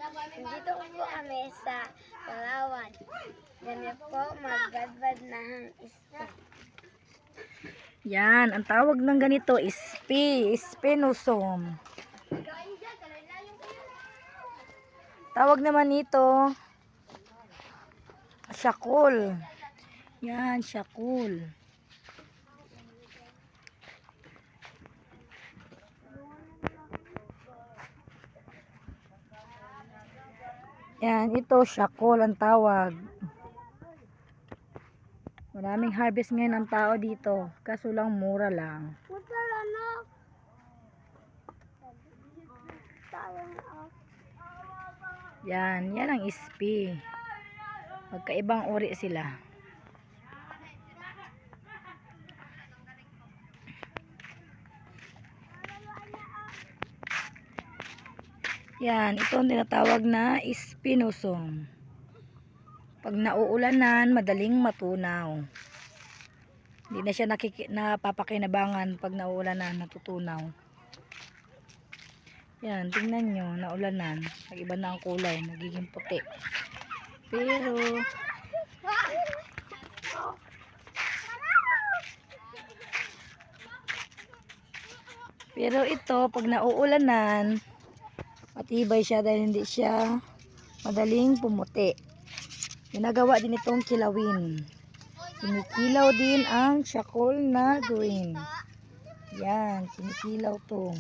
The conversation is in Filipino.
Dito po kami sa Palawan. Kami po magbadbad ng isda. Yan, ang tawag ng ganito is spinosome. Tawag naman nito syakul. Yan, syakul. Yan, ito syakul ang tawag. Maraming harvest ngayon ang tao dito, kaso lang mura lang. Yan ang ispi. Magkaibang uri sila. Yan, ito ang tinatawag na spinosome. Pag nauulanan, madaling matunaw. Hindi na siya napapakinabangan pag nauulanan, natutunaw. Yan, tingnan nyo, naulanan. Nag-iba na ang kulay, nagiging puti. Pero ito, pag nauulanan, matibay siya dahil hindi siya madaling pumuti. Ginagawa din itong kilawin. Kinikilaw din ang syakul na green. Yan, kinikilaw to.